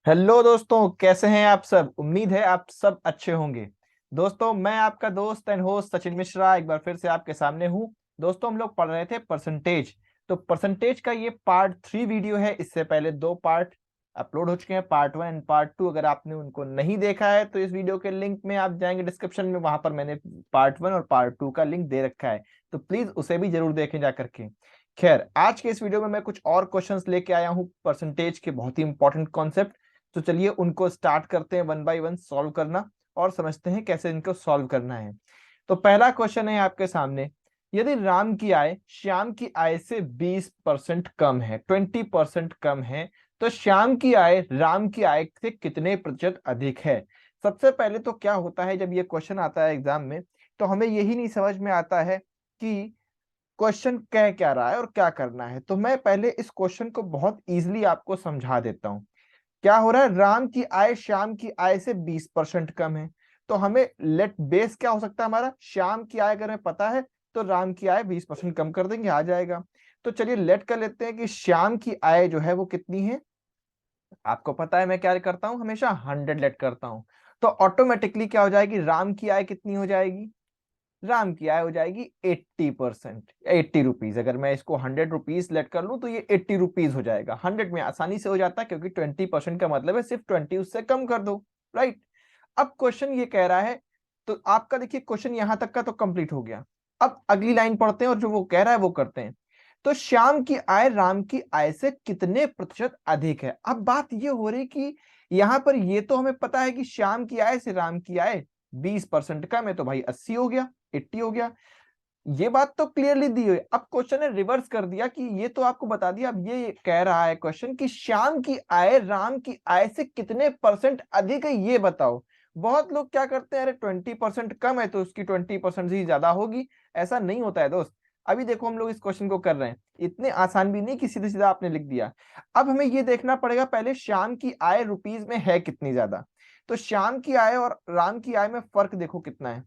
Hello दोस्तों, कैसे हैं आप सब। उम्मीद है आप सब अच्छे होंगे। दोस्तों, मैं आपका दोस्त एंड होस्ट सचिन मिश्रा एक बार फिर से आपके सामने हूं। दोस्तों, हम लोग पढ़ रहे थे परसेंटेज। तो परसेंटेज का ये पार्ट 3 वीडियो है। इससे पहले 2 पार्ट अपलोड हो चुके हैं, पार्ट 1 एंड पार्ट 2। अगर आपने उनको नहीं देखा है तो इस वीडियो के लिंक में आप जाएंगे डिस्क्रिप्शन में, वहां पर मैंने पार्ट 1 और पार्ट 2 का लिंक दे रखा है। तो प्लीज उसे भी जरूर देखें जा करके। खैर, आज के इस वीडियो में मैं कुछ और क्वेश्चंस लेके आया हूं परसेंटेज के, बहुत ही इंपॉर्टेंट कॉन्सेप्ट। तो चलिए उनको स्टार्ट करते हैं, वन बाय वन सॉल्व करना और समझते हैं कैसे इनको सॉल्व करना है। तो पहला क्वेश्चन है आपके सामने। यदि राम की आय श्याम की आय से 20% कम है, 20% कम है, तो श्याम की आय राम की आय से कितने प्रतिशत अधिक है। सबसे पहले तो क्या होता है, जब ये क्वेश्चन आता है एग्जाम में, तो हमें यही नहीं समझ में आता है कि क्वेश्चन कह क्या रहा है और क्या करना है। तो मैं पहले इस क्वेश्चन को बहुत इजीली आपको समझा देता हूं। क्या हो रहा है, राम की आय श्याम की आय से 20% कम है। तो हमें लेट बेस क्या हो सकता है हमारा, श्याम की आय अगर हमें पता है तो राम की आय 20% कम कर देंगे, आ जाएगा। तो चलिए लेट कर लेते हैं कि श्याम की आय जो है वो कितनी है। आपको पता है मैं क्या करता हूं, हमेशा 100 लेट करता हूं। तो ऑटोमेटिकली क्या हो जाएगी, राम की आय कितनी हो जाएगी, राम की आय हो जाएगी 80%, 80 रुपीज। अगर मैं इसको 100 रुपीज लेट कर लूं तो ये 80 रुपीज हो जाएगा। 100 में आसानी से हो जाता है, क्योंकि 20% का मतलब है सिर्फ 20 उससे कम कर दो। राइट। अब क्वेश्चन ये कह रहा है, तो आपका देखिए क्वेश्चन यहां तक का तो कंप्लीट हो गया। अब अगली लाइन पढ़ते हैं और जो वो कह रहा है वो करते हैं। तो श्याम की आय राम की आय से कितने प्रतिशत अधिक है। अब बात ये हो रही कि यहां पर ये तो हमें पता है कि श्याम की आय से राम की आय 20% कम है, तो भाई 80 हो गया, 80 हो गया। ये बात तो क्लियरली दी हुई। अब क्वेश्चन ने रिवर्स कर दिया कि ये तो आपको बता दिया, अब ये कह रहा है क्वेश्चन कि श्याम की आय राम की आय से कितने परसेंट अधिक है, ये बताओ। बहुत लोग क्या करते हैं, अरे 20% कम है तो उसकी 20% ही ज्यादा होगी। ऐसा नहीं होता है दोस्त। अभी देखो हम लोग इस क्वेश्चन को कर रहे हैं, इतने आसान भी नहीं कि सीधे सीधा आपने लिख दिया। अब हमें ये देखना पड़ेगा पहले श्याम की आय रुपीज में है कितनी ज्यादा। तो श्याम की आय और राम की आय में फर्क देखो कितना है।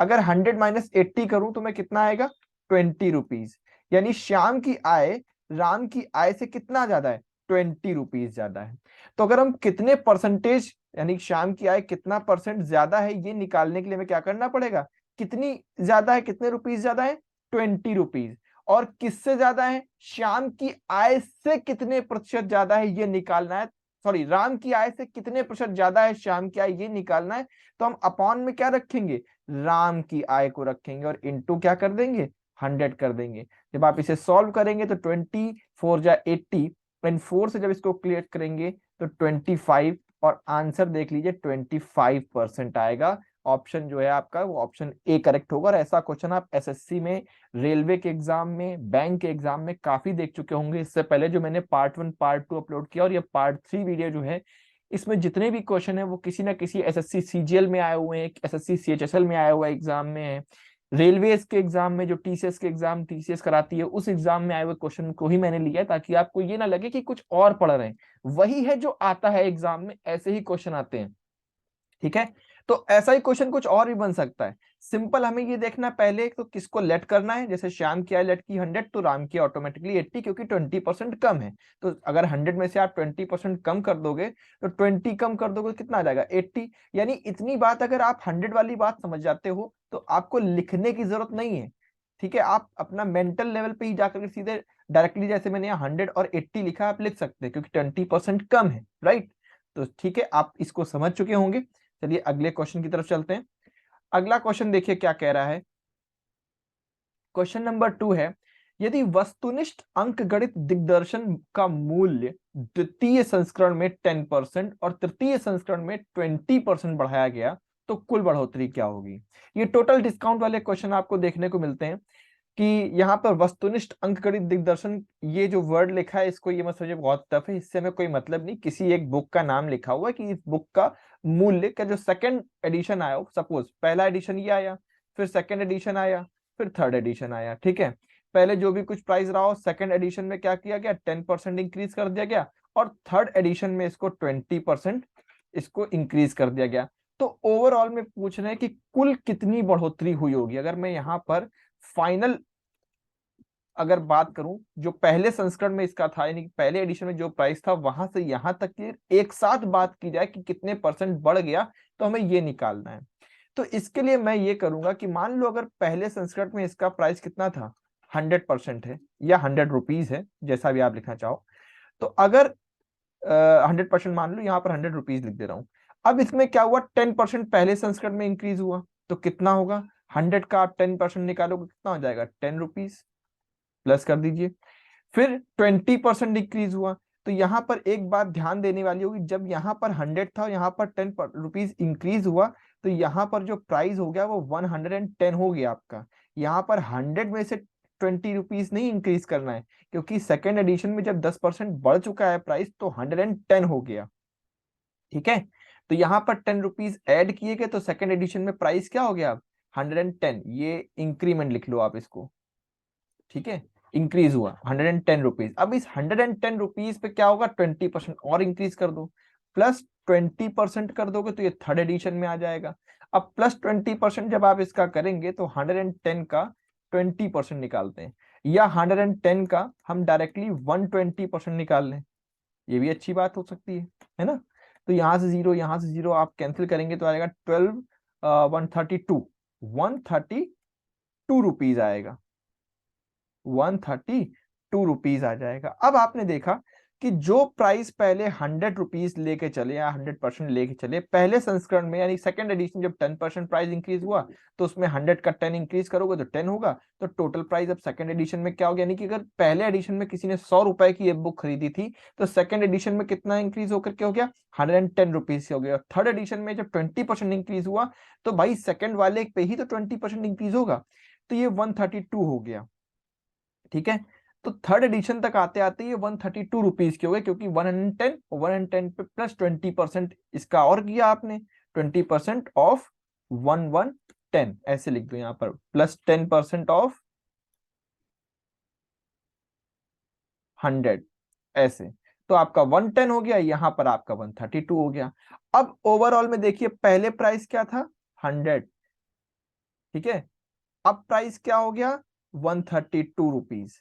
अगर 100 - 80 करूं तो मैं कितना आएगा, 20 रुपीज। यानी श्याम की आय राम की आय से कितना ज्यादा है, 20 रुपीज ज्यादा है। तो अगर हम कितने परसेंटेज, यानी श्याम की आय कितना परसेंट ज्यादा है, ये निकालने के लिए हमें क्या करना पड़ेगा, कितनी ज्यादा है, कितने रुपीज ज्यादा है, 20 रुपीज। और किससे ज्यादा है, श्याम की आय से कितने प्रतिशत ज्यादा है ये निकालना है। सॉरी, राम की आय से कितने प्रतिशत ज्यादा है श्याम की आय, ये निकालना है। तो हम अपॉन में क्या रखेंगे, राम की आय को रखेंगे और इनटू क्या कर देंगे, 100 कर देंगे। जब आप इसे सॉल्व करेंगे तो 24 × 80 एंड 4 से जब इसको क्लियर करेंगे तो 25, और आंसर देख लीजिए 25% आएगा। ऑप्शन जो है आपका वो ऑप्शन ए करेक्ट होगा। और ऐसा क्वेश्चन आप एसएससी में, रेलवे के एग्जाम में, बैंक के एग्जाम में काफी देख चुके होंगे। इससे पहले जो मैंने पार्ट 1 पार्ट 2 अपलोड किया और ये पार्ट 3 वीडियो जो है, इसमें जितने भी क्वेश्चन है वो किसी ना किसी एसएससी सीजीएल में आए हुए हैं, एसएससी सीएचएसएल में आया हुआ एग्जाम में है। रेलवेज के एग्जाम में जो टीसीएस के एग्जाम टीसीएस कराती है, उस एग्जाम में आए हुए क्वेश्चन को ही मैंने लिया है, ताकि आपको ये ना लगे कि कुछ और पढ़ रहे हैं। वही है जो आता है एग्जाम में, ऐसे ही क्वेश्चन आते हैं। ठीक है। तो ऐसा ही क्वेश्चन कुछ और भी बन सकता है। सिंपल हमें ये देखना पहले तो किसको लेट करना है। जैसे श्याम की आय लेट की 100, तो राम की ऑटोमेटिकली 80, क्योंकि 20% कम है। तो अगर 100 में से आप 20% कम कर दोगे तो 20 कम कर दोगे कितना आ जाएगा, 80। यानी इतनी बात अगर आप 100 वाली बात समझ जाते हो तो आपको लिखने की जरूरत नहीं है। ठीक है, आप अपना मेंटल लेवल पे ही जाकर के सीधे डायरेक्टली, जैसे मैंने यहाँ 100 और 80 लिखा, आप लिख सकते हैं क्योंकि 20% कम है। राइट। तो ठीक है, आप इसको समझ चुके होंगे। चलिए अगले क्वेश्चन की तरफ चलते हैं। अगला क्वेश्चन देखिए क्या कह रहा है। क्वेश्चन नंबर 2 है, यदि वस्तुनिष्ठ अंकगणित दिग्दर्शन का मूल्य द्वितीय संस्करण में 10% और तृतीय संस्करण में 20% बढ़ाया गया तो कुल बढ़ोतरी क्या होगी। ये टोटल डिस्काउंट वाले क्वेश्चन आपको देखने को मिलते हैं कि यहाँ पर वस्तुनिष्ठ अंकगणित दिग्दर्शन, ये जो वर्ड लिखा है इसको ये मत समझिए बहुत टफ है, इससे हमें कोई मतलब नहीं। किसी एक बुक का नाम लिखा हुआ है कि इस बुक का मूल्य का जो सेकंड एडिशन आया हो, सपोज पहला एडिशन ये आया, फिर सेकंड एडिशन आया, फिर थर्ड एडिशन आया। ठीक है, पहले जो भी कुछ प्राइस रहा हो, सेकंड एडिशन में क्या किया गया, 10% इंक्रीज कर दिया गया, और थर्ड एडिशन में इसको 20% इसको इंक्रीज कर दिया गया। तो ओवरऑल में पूछ रहे हैं कि कुल कितनी बढ़ोतरी हुई होगी। अगर मैं यहाँ पर फाइनल अगर बात करूं जो पहले संस्करण में इसका था, यानी कि पहले एडिशन में जो प्राइस था वहां से यहां तक की एक साथ बात की जाए कि कितने परसेंट बढ़ गया, तो हमें ये निकालना है। तो इसके लिए मैं ये करूंगा कि मान लो अगर पहले संस्करण में इसका प्राइस कितना था, 100% है या 100 रुपीज है, जैसा भी आप लिखना चाहो। तो अगर 100% मान लो, यहाँ पर 100 रुपीज लिख दे रहा हूं। अब इसमें क्या हुआ, 10% पहले संस्करण में इंक्रीज हुआ, तो कितना होगा, 100 का आप 10% निकालोगे कितना हो जाएगा, 10 रुपीज, प्लस कर दीजिए। फिर 20% इंक्रीज हुआ, तो यहाँ पर एक बात ध्यान देने वाली होगी, जब यहाँ पर 100 था और यहाँ पर 10 रुपीज इंक्रीज हुआ, तो यहाँ पर जो प्राइस हो गया वो 110 हो गया आपका। यहाँ पर 100 में से 20 रुपीज नहीं इंक्रीज करना है, क्योंकि सेकेंड एडिशन में जब 10% बढ़ चुका है प्राइस तो 110 हो गया। ठीक है, तो यहाँ पर 10 रुपीज ऐड किए गए, तो सेकेंड एडिशन में प्राइस क्या हो गया, 110। ये इंक्रीमेंट लिख लो आप इसको, ठीक है, इंक्रीज हुआ 110 रुपीज। अब इस 110 रुपीज पे क्या होगा, 20% और इंक्रीज कर दो, प्लस 20% कर दोगे तो ये थर्ड एडिशन में आ जाएगा। अब प्लस 20% जब आप इसका करेंगे तो 110 का 20% निकालते हैं, या 110 का हम डायरेक्टली 120% निकाल लें, ये भी अच्छी बात हो सकती है ना। तो यहां से जीरो आप कैंसिल करेंगे तो आएगा 132 आएगा, 132 आ जाएगा। अब आपने देखा कि जो प्राइस पहले 100 रुपीज लेके चले या 100% लेके चले पहले संस्करण में, यानी सेकंड एडिशन जब 10% प्राइस इंक्रीज हुआ तो उसमें 100 का 10 इंक्रीज करोगे तो 10 होगा, तो टोटल प्राइस अब सेकंड एडिशन में क्या हो गया, यानी कि अगर पहले एडिशन में किसी ने 100 रुपए की ये बुक खरीदी थी तो सेकंड एडिशन में कितना इंक्रीज होकर के हो गया, 110 रुपीज से हो गया। थर्ड एडिशन में जब 20% इंक्रीज हुआ तो भाई सेकंड वाले पे ही तो 20% इंक्रीज होगा, तो ये 132 हो गया। ठीक है, तो थर्ड एडिशन तक आते आते ये 132 रुपीज के हो गए, क्योंकि 110 पे प्लस 20% इसका और किया आपने, 20% ऑफ 1110, ऐसे लिख दो यहाँ पर, प्लस 10% ऑफ 100, ऐसे। तो आपका 110 हो गया, यहां पर आपका 132 हो गया। अब ओवरऑल में देखिए पहले प्राइस क्या था, 100, ठीक है, अब प्राइस क्या हो गया, 132 रुपीज।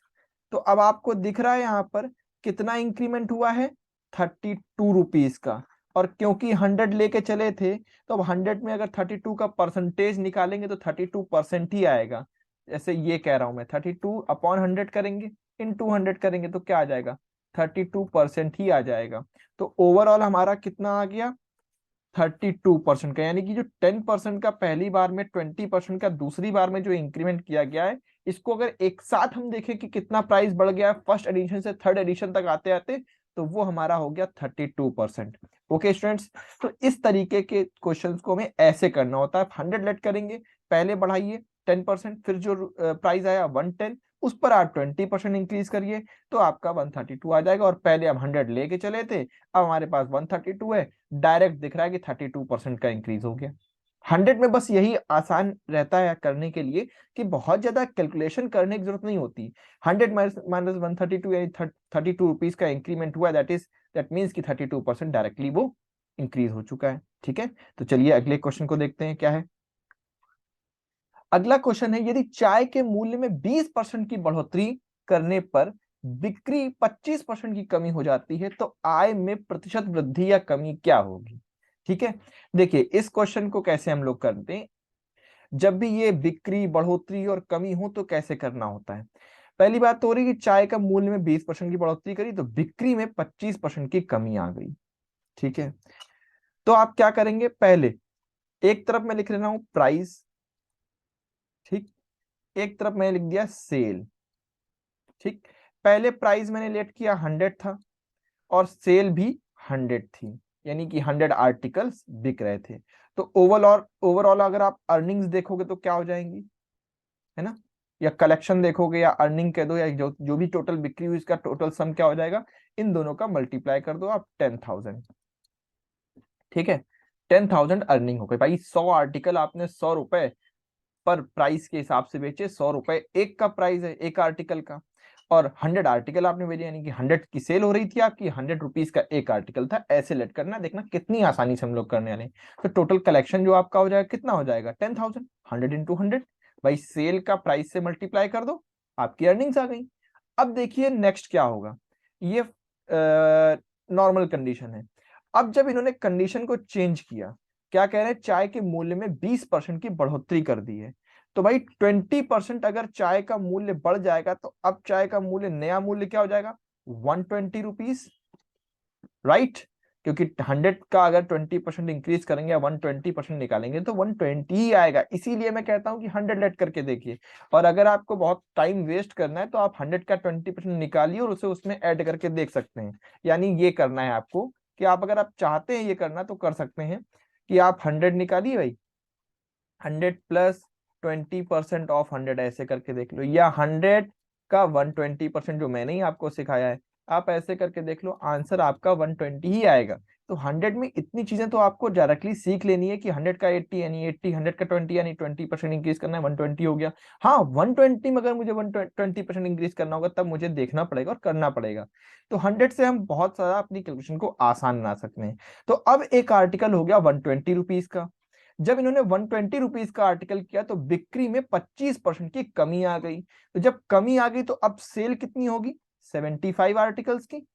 तो अब आपको दिख रहा है यहां पर कितना इंक्रीमेंट हुआ है, 32 रुपीज का। और क्योंकि 100 लेके चले थे तो अब 100 में अगर 32 का परसेंटेज निकालेंगे तो 32% ही आएगा। जैसे ये कह रहा हूं मैं, 32/100 करेंगे, इन 200 करेंगे तो क्या आ जाएगा, 32% ही आ जाएगा। तो ओवरऑल हमारा कितना आ गया, 32% का, यानी कि जो 10% का पहली बार में, 20% का दूसरी बार में जो इंक्रीमेंट किया गया है, इसको अगर एक साथ हम देखें कि कितना प्राइस बढ़ गया है फर्स्ट एडिशन से थर्ड एडिशन तक आते आते, तो वो हमारा हो गया 32%। ओके स्टूडेंट्स, तो इस तरीके के क्वेश्चंस को हमें ऐसे करना होता है। 100 लेट करेंगे, पहले बढ़ाइए 10%, फिर जो प्राइस आया 110, उस पर आप 20% इंक्रीज करिए तो आपका 132 आ जाएगा। और पहले हम 100 लेके चले थे, अब हमारे पास 132 है, डायरेक्ट दिख रहा है कि 32% का इंक्रीज हो गया। 100 में बस यही आसान रहता है करने के लिए कि बहुत ज्यादा कैलकुलेशन करने की जरूरत नहीं होती। 100 माइनस 132 यानी 32 रुपीज का इंक्रीमेंट हुआ, दैट मीन्स कि 32% डायरेक्टली वो इंक्रीज हो चुका है। ठीक है, तो चलिए अगले क्वेश्चन को देखते हैं क्या है। अगला क्वेश्चन है, यदि चाय के मूल्य में 20% की बढ़ोतरी करने पर बिक्री 25% की कमी हो जाती है तो आय में प्रतिशत वृद्धि या कमी क्या होगी। ठीक है, देखिए इस क्वेश्चन को कैसे हम लोग करते हैं, जब भी ये बिक्री बढ़ोतरी और कमी हो तो कैसे करना होता है। पहली बात तो हो रही कि चाय का मूल्य में 20% की बढ़ोतरी करी तो बिक्री में 25% की कमी आ गई। ठीक है, तो आप क्या करेंगे, पहले एक तरफ मैं लिख रहा हूं प्राइस, ठीक, एक तरफ मैंने लिख दिया सेल। ठीक, पहले प्राइस मैंने लेट किया 100 था और सेल भी 100 थी, यानी कि 100 आर्टिकल्स बिक रहे थे। तो ओवरऑल ओवरऑल अगर आप अर्निंग्स देखोगे तो क्या हो जाएंगी, है ना, या कलेक्शन देखोगे या अर्निंग कह दो, या जो जो भी टोटल बिक्री हुई इसका टोटल सम क्या हो जाएगा, इन दोनों का मल्टीप्लाई कर दो आप 10,000। ठीक है, 10,000 अर्निंग हो गई भाई। 100 आर्टिकल आपने 100 रुपए पर प्राइस के हिसाब से बेचे, 100 रुपए एक का प्राइस है एक आर्टिकल का, और 100 आर्टिकल आपने बेचे, यानी कि 100 की सेल हो रही थी आपकी, 100 रुपीज का एक आर्टिकल था। ऐसे लेट करना, देखना कितनी आसानी से हम लोग करने वाले हैं। तो टोटल कलेक्शन जो आपका हो जाएगा कितना हो जाएगा, 10,000, 100 इंटू 100, भाई सेल का प्राइस से मल्टीप्लाई कर दो, आपकी अर्निंग्स आ गई। अब देखिए नेक्स्ट क्या होगा, ये नॉर्मल कंडीशन है। अब जब इन्होंने कंडीशन को चेंज किया, क्या कह रहे हैं, चाय के मूल्य में 20% की बढ़ोतरी कर दी है। तो भाई 20% अगर चाय का मूल्य बढ़ जाएगा तो अब चाय का मूल्य, नया मूल्य क्या हो जाएगा, 120 रुपीज, राइट। क्योंकि 100 का अगर 20% इंक्रीज करेंगे या 120% निकालेंगे तो 120 ही आएगा। इसीलिए मैं कहता हूं कि 100 लेट करके देखिए। और अगर आपको बहुत टाइम वेस्ट करना है तो आप 100 का 20% निकालिए और उसे उसमें ऐड करके देख सकते हैं। यानी ये करना है आपको कि आप, अगर आप चाहते हैं ये करना तो कर सकते हैं कि आप 100 निकालिए भाई, 100 प्लस 20% ऑफ 100 ऐसे करके देख लो, या 100 का 120% जो मैंने ही आपको सिखाया है, आप ऐसे करके देख लो, आंसर आपका 120 ही आएगा। तो 100 में इतनी चीजें तो आपको डायरेक्टली सीख लेनी है कि 100 का 80 यानी 80, 100 का 20 यानी 20% इंक्रीज करना है, 120 हो गया। हाँ, 120 में अगर मुझे 120% इंक्रीज करना होगा तब मुझे देखना पड़ेगा और करना पड़ेगा। तो 100 से हम बहुत सारा अपनी कैलकुलेशन को आसान बना सकते हैं। तो अब एक आर्टिकल हो गया 120 रुपीज का। जब इन्होंने 120 रुपीज का आर्टिकल किया तो बिक्री में 25% की कमी आ गई। तो जब कमी आ गई तो अब सेल कितनी होगी, 75 आर्टिकल्स की।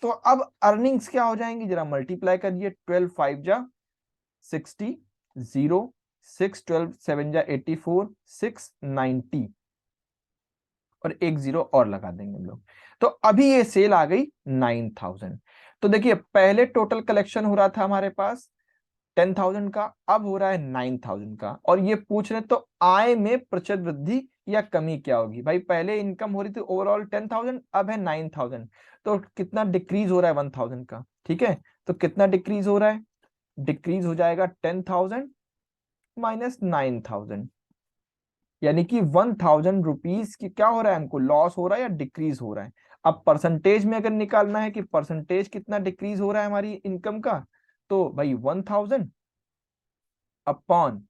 तो अब अर्निंग्स क्या हो जाएंगी, जरा मल्टीप्लाई करिए, 12 5 जा 60, 0 6 12 7 जा 84, 6 90 और एक जीरो और लगा देंगे हम लोग। तो अभी ये सेल आ गई 9000। तो देखिए पहले टोटल कलेक्शन हो रहा था हमारे पास 10,000 का, अब हो रहा है 9,000 का। और ये पूछ रहे तो आय में प्रतिशत वृद्धि या कमी क्या होगी। भाई पहले इनकम हो रही थी ओवरऑल 10,000, अब है 9,000, तो कितना डिक्रीज हो रहा है 1,000 का, ठीक है। तो कितना डिक्रीज हो रहा है, डिक्रीज हो जाएगा 10,000 माइनस 9,000, यानी कि 1,000 रुपीज की क्या हो रहा है, हमको लॉस हो रहा है या डिक्रीज हो रहा है। अब परसेंटेज में अगर निकालना है कि परसेंटेज कितना डिक्रीज हो रहा है हमारी इनकम का, तो भाई 1,000 अपॉन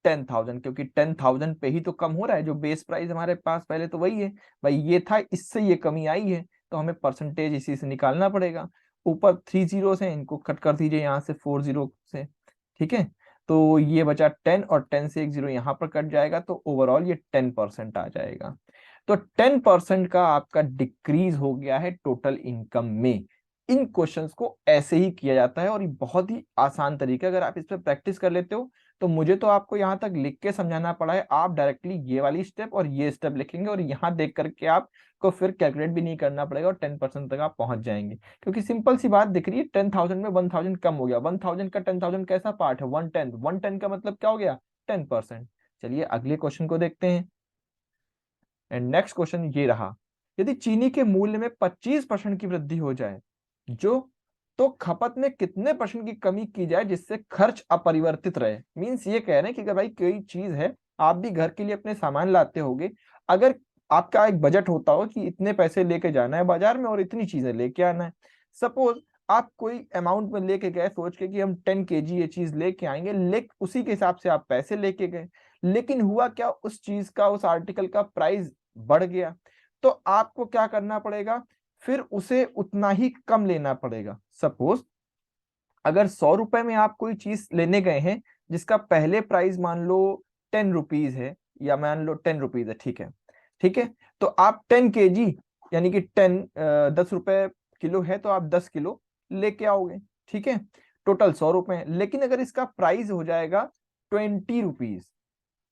10,000, क्योंकि 10,000 पे ही तो कम हो रहा है, जो बेस प्राइस हमारे पास पहले तो वही है। भाई ये था, इससे ये कमी आई है तो हमें परसेंटेज इसी से निकालना पड़ेगा। ऊपर 3 जीरो से इनको कट कर दीजिए यहाँ से 4 जीरो से, ठीक है। तो ये बचा 10 और 10 से एक जीरो यहाँ पर कट जाएगा, तो ओवरऑल ये 10% आ जाएगा। तो 10% का आपका डिक्रीज हो गया है टोटल इनकम में। इन क्वेश्चंस को ऐसे ही किया जाता है और ये बहुत ही आसान तरीका, अगर आप इस पर प्रैक्टिस कर लेते हो तो मुझे तो आपको यहाँ तक लिख के समझाना पड़ा है, आप डायरेक्टली ये वाली स्टेप और ये स्टेप लिखेंगे और यहाँ देख करके आपको फिर कैलकुलेट भी नहीं करना पड़ेगा और 10% तक आप पहुंच जाएंगे। क्योंकि सिंपल सी बात दिख रही है, 10,000 में 1,000 कम हो गया, 1,000 का 10,000 कैसा पार्ट है, 110, 110 का मतलब क्या हो गया, 10%। चलिए अगले क्वेश्चन को देखते हैं। एंड नेक्स्ट क्वेश्चन ये रहा, यदि चीनी के मूल्य में 25% की वृद्धि हो जाए, जो तो खपत में कितने परसेंट की कमी की जाए जिससे खर्च अपरिवर्तित रहे। मींस ये कह रहे हैं कि भाई कोई चीज है, आप भी घर के लिए अपने सामान लाते होगे, अगर आपका एक बजट होता हो कि इतने पैसे लेके जाना है बाजार में और इतनी चीजें लेके आना है, सपोज आप कोई अमाउंट में लेके गए सोच के कि हम 10 kg ये चीज लेके आएंगे, लेकिन उसी के हिसाब से आप पैसे लेके गए, लेकिन हुआ क्या, उस चीज का, उस आर्टिकल का प्राइस बढ़ गया। तो आपको क्या करना पड़ेगा, फिर उसे उतना ही कम लेना पड़ेगा। सपोज अगर 100 रुपए में आप कोई चीज लेने गए हैं जिसका पहले प्राइस मान लो 10 रुपीज है, या मान लो 10 रुपीज है, ठीक है, ठीक है। तो आप 10 kg यानी कि 10 रुपए किलो है तो आप 10 किलो लेके आओगे, ठीक है। टोटल 100 रुपए, लेकिन अगर इसका प्राइस हो जाएगा 20 रुपीज,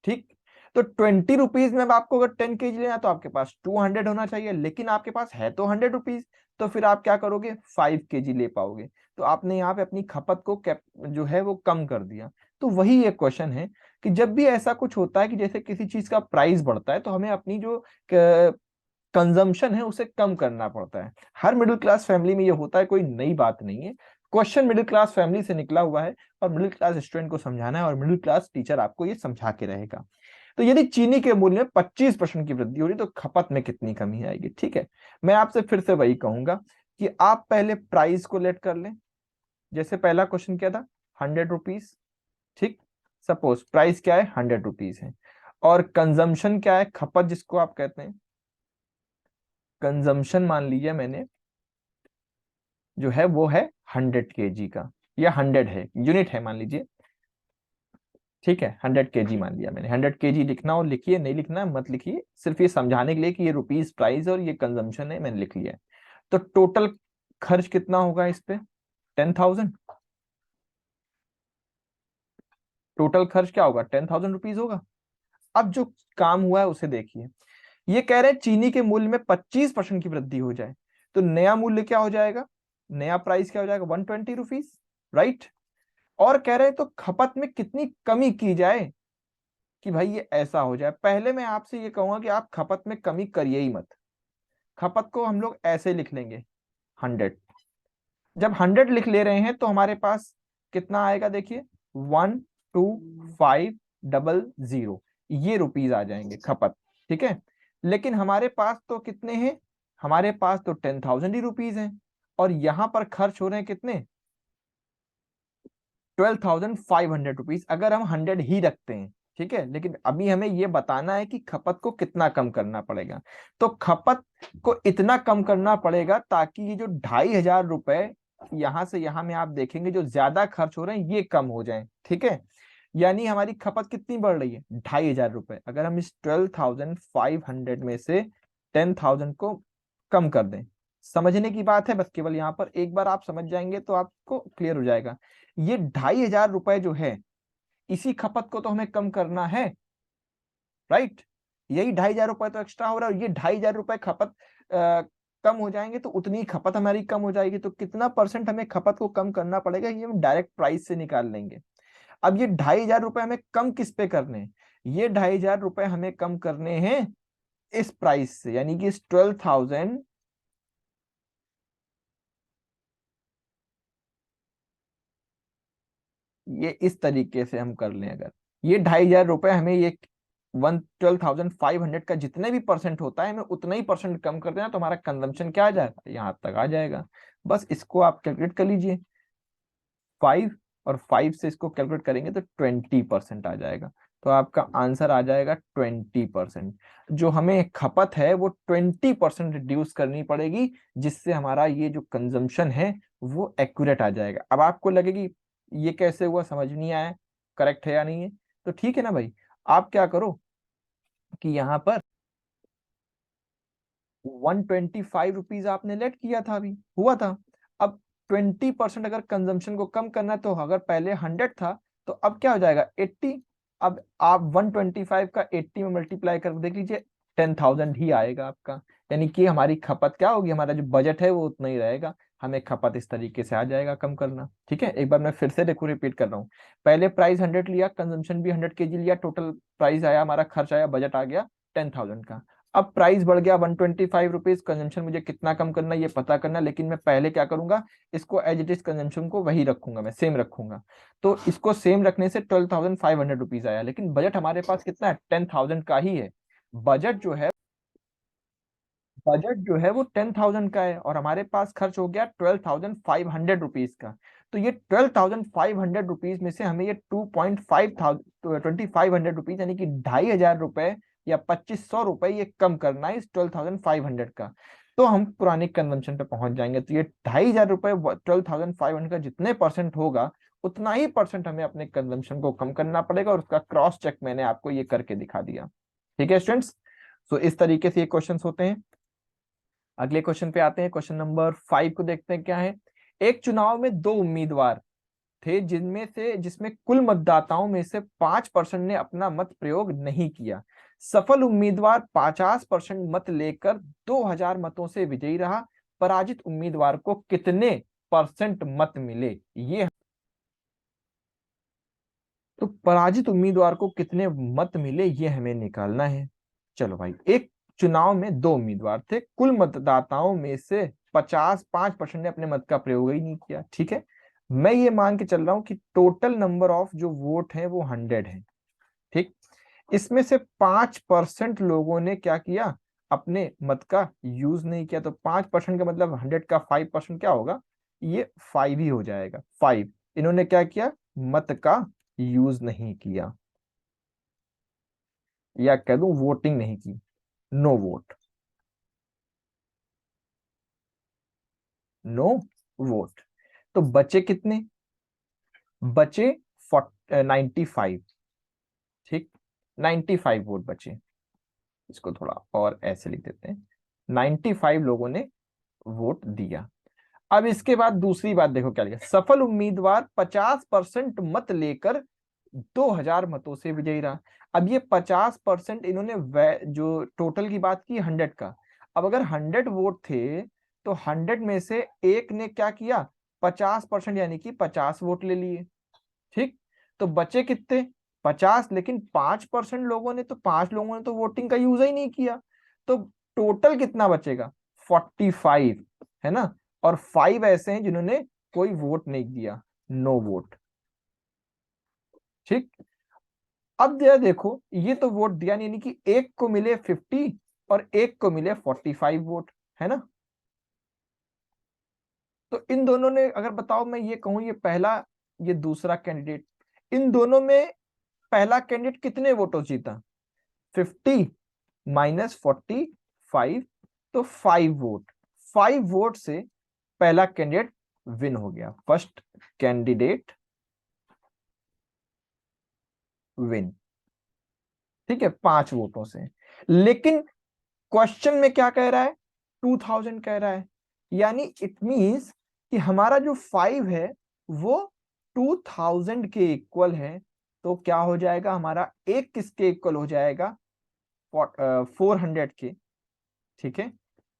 ठीक। तो 20 रुपीज में अब आपको अगर 10 kg लेना तो आपके पास 200 होना चाहिए, लेकिन आपके पास है तो 100 रुपीज। तो फिर आप क्या करोगे, 5 kg ले पाओगे। तो आपने यहाँ पे अपनी खपत को जो है वो कम कर दिया। तो वही एक क्वेश्चन है कि जब भी ऐसा कुछ होता है कि जैसे किसी चीज का प्राइस बढ़ता है तो हमें अपनी जो कंजम्पशन है उसे कम करना पड़ता है। हर मिडिल क्लास फैमिली में ये होता है, कोई नई बात नहीं है। क्वेश्चन मिडिल क्लास फैमिली से निकला हुआ है और मिडिल क्लास स्टूडेंट को समझाना है और मिडिल क्लास टीचर आपको ये समझा के रहेगा। तो यदि चीनी के मूल्य में 25% की वृद्धि हो रही तो खपत में कितनी कमी आएगी, ठीक है। मैं आपसे फिर से वही कहूंगा कि आप पहले प्राइस को लेट कर लें। जैसे पहला क्वेश्चन क्या था, 100 रुपीज, ठीक। सपोज प्राइस क्या है, 100 रुपीज है, और कंजम्पशन क्या है, खपत जिसको आप कहते हैं, कंजम्पशन मान लीजिए मैंने जो है वो है 100 kg का, या 100 है, यूनिट है मान लीजिए। ठीक है, 100 kg मान लिया मैंने। 100 kg लिखना हो लिखिए, नहीं लिखना है मत लिखिए, सिर्फ ये समझाने के लिए कि ये रुपीज प्राइस और ये कंजम्पशन है, मैंने लिख लिया है। तो टोटल खर्च कितना होगा इस पे? 10,000। टोटल खर्च क्या होगा? 10,000 रुपीज होगा। अब जो काम हुआ है उसे देखिए। ये कह रहे हैं चीनी के मूल्य में 25% की वृद्धि हो जाए, तो नया मूल्य क्या हो जाएगा? नया प्राइस क्या हो जाएगा? 120 रुपीज, राइट। और कह रहे हैं तो खपत में कितनी कमी की जाए कि भाई ये ऐसा हो जाए। पहले मैं आपसे ये कहूंगा कि आप खपत में कमी करिए ही मत। खपत को हम लोग ऐसे लिख लेंगे, 100। जब 100 लिख ले रहे हैं तो हमारे पास कितना आएगा? देखिए, 12500 ये रुपीज आ जाएंगे खपत, ठीक है। लेकिन हमारे पास तो कितने हैं? हमारे पास तो 10,000 ही रुपीज हैं, और यहां पर खर्च हो रहे हैं कितने? 12,500 रुपीज, अगर हम 100 ही रखते हैं, ठीक है। लेकिन अभी हमें यह बताना है कि खपत को कितना कम करना पड़ेगा। तो खपत को इतना कम करना पड़ेगा ताकि ये जो 2,500 रुपए यहां से यहां में आप देखेंगे जो ज्यादा खर्च हो रहे हैं ये कम हो जाए, ठीक है। यानी हमारी खपत कितनी बढ़ रही है? 2,500 रुपए। अगर हम इस 12,500 में से 10,000 को कम कर दें, समझने की बात है, बस केवल यहां पर एक बार आप समझ जाएंगे तो आपको क्लियर हो जाएगा। ये 2,500 रुपए जो है, इसी खपत को तो हमें कम करना है, राइट। यही 2,500 रुपए तो एक्स्ट्रा हो रहा है, और ये 2,500 रुपए खपत कम हो जाएंगे तो उतनी ही खपत हमारी कम हो जाएगी। तो कितना परसेंट हमें खपत को कम करना पड़ेगा, ये हम डायरेक्ट प्राइस से निकाल लेंगे। अब ये 2,500 रुपए हमें कम किस पे करने हैं? ये 2,500 रुपए हमें कम करने हैं इस प्राइस से, यानी कि इस 12,000, ये इस तरीके से हम कर लें। अगर ये 2,500 रुपए हमें ये 12,500 का जितने भी परसेंट होता है हमें उतना ही परसेंट कम कर देना, तो हमारा कंजम्पशन क्या आ जाएगा? यहाँ तक आ जाएगा। बस इसको आप कैलकुलेट कर लीजिए। 5 और 5 से इसको कैलकुलेट करेंगे तो 20% आ जाएगा। तो आपका आंसर आ जाएगा 20%। जो हमें खपत है वो 20% रिड्यूस करनी पड़ेगी, जिससे हमारा ये जो कंजम्पशन है वो एक्यूरेट आ जाएगा। अब आपको लगेगी ये कैसे हुआ, समझ नहीं आया, करेक्ट है या नहीं है? तो ठीक है ना भाई। आप क्या करो कि यहाँ पर 125 रुपीज आपने लेट किया था, अभी हुआ था। अब 20% अगर कंजम्पशन को कम करना है, तो अगर पहले 100 था तो अब क्या हो जाएगा? 80। अब आप 125 का 80 में मल्टीप्लाई कर देख लीजिए, 10,000 ही आएगा आपका। यानी कि हमारी खपत क्या होगी, हमारा जो बजट है वो उतना ही रहेगा। हमें खपत इस तरीके से आ जाएगा कम करना, ठीक है। एक बार मैं फिर से देखो, रिपीट कर रहा हूँ। पहले प्राइस 100 लिया, कंजम्पशन भी 100 kg लिया, टोटल प्राइस आया, हमारा खर्च आया, बजट आ गया 10,000 का। अब प्राइस बढ़ गया 125 रुपीज, कंजम्पशन मुझे कितना कम करना है ये पता करना, लेकिन मैं पहले क्या करूंगा, इसको एज इट इज कंजम्पशन को वही रखूंगा, मैं सेम रखूंगा। तो इसको सेम रखने से 12,500 रुपीज आया, लेकिन बजट हमारे पास कितना है? 10,000 का ही है। बजट जो है बजट जो है वो 10,000 का है, और हमारे पास खर्च हो गया 12,500 रुपीज का। तो ये 12,500 रुपीज में से हमें ये 2,500 रुपीज यानी कि 2,500 रुपए या 2,500 रुपए ये कम करना है इस 12,500 का। तो हम पुराने कन्वेंशन पे पहुंच जाएंगे। तो ये 2,500 रुपए 12,500 का जितने परसेंट होगा उतना ही परसेंट हमें अपने कंजम्पशन को कम करना पड़ेगा, और उसका क्रॉस चेक मैंने आपको ये करके दिखा दिया। ठीक है स्टूडेंट्स। तो इस तरीके से ये क्वेश्चन होते हैं। अगले क्वेश्चन पे आते हैं। क्वेश्चन नंबर 5 को देखते हैं क्या है। एक चुनाव में दो उम्मीदवार थे, जिसमें कुल मतदाताओं में से 5% ने अपना मत प्रयोग नहीं किया। सफल उम्मीदवार 50% मत लेकर 2,000 मतों से विजयी रहा। पराजित उम्मीदवार को कितने परसेंट मत मिले? ये तो पराजित उम्मीदवार को कितने मत मिले ये हमें निकालना है। चलो भाई, एक चुनाव में दो उम्मीदवार थे, कुल मतदाताओं में से 5% ने अपने मत का प्रयोग ही नहीं किया, ठीक है। मैं ये मान के चल रहा हूं कि टोटल नंबर ऑफ जो वोट है वो 100 है, ठीक। इसमें से 5% लोगों ने क्या किया? अपने मत का यूज नहीं किया। तो 5% का मतलब 100 का 5% क्या होगा? ये 5 ही हो जाएगा। 5 इन्होंने क्या किया? मत का यूज नहीं किया, या कह दूं वोटिंग नहीं की, नो वोट, नो वोट। तो बचे कितने? बचे 95। ठीक, 95 वोट बचे। इसको थोड़ा और ऐसे लिख देते हैं, 95 लोगों ने वोट दिया। अब इसके बाद दूसरी बात देखो क्या लिखा, सफल उम्मीदवार 50% मत लेकर 2000 मतों से विजयी रहा। अब ये 50% इन्होंने जो टोटल की बात की 100 का, अब अगर 100 वोट थे तो 100 में से एक ने क्या किया, 50% यानी कि 50 वोट ले लिए। ठीक, तो बचे कितने, 50, लेकिन 5% लोगों ने तो, 5 लोगों ने तो वोटिंग का यूज ही नहीं किया, तो टोटल कितना बचेगा, 45, है ना। और 5 ऐसे हैं जिन्होंने कोई वोट नहीं दिया, नो वोट। ठीक, अब देखो ये तो वोट दिया नहीं, यानी कि एक को मिले 50 और एक को मिले 45 वोट, है ना। तो इन दोनों ने, अगर बताओ मैं ये कहूं, ये पहला, ये दूसरा कैंडिडेट, इन दोनों में पहला कैंडिडेट कितने वोटों से जीता, 50 माइनस 45, तो 5 वोट, 5 वोट से पहला कैंडिडेट विन हो गया, फर्स्ट कैंडिडेट विन। ठीक है, 5 वोटों से। लेकिन क्वेश्चन में क्या कह रहा है, 2000 कह रहा है, यानी इट मींस कि हमारा जो 5 है वो 2000 के इक्वल है। तो क्या हो जाएगा, हमारा एक किसके इक्वल हो जाएगा, 400 के। ठीक है,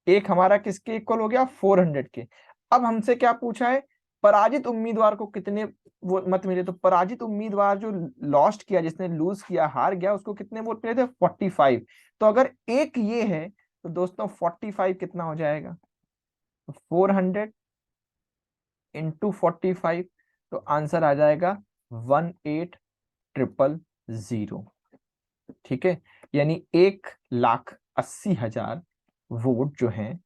एक हमारा किसके इक्वल हो गया, 400 के। अब हमसे क्या पूछा है, पराजित उम्मीदवार को कितने वो मत मिले, तो पराजित उम्मीदवार जो लॉस्ट किया, जिसने लूज किया, हार गया, उसको कितने वोट मिले थे, 45। तो अगर एक ये है तो दोस्तों 45 कितना हो जाएगा, 400 इंटू 45, तो आंसर आ जाएगा 18,000। ठीक है, यानी 1,80,000 वोट जो हैं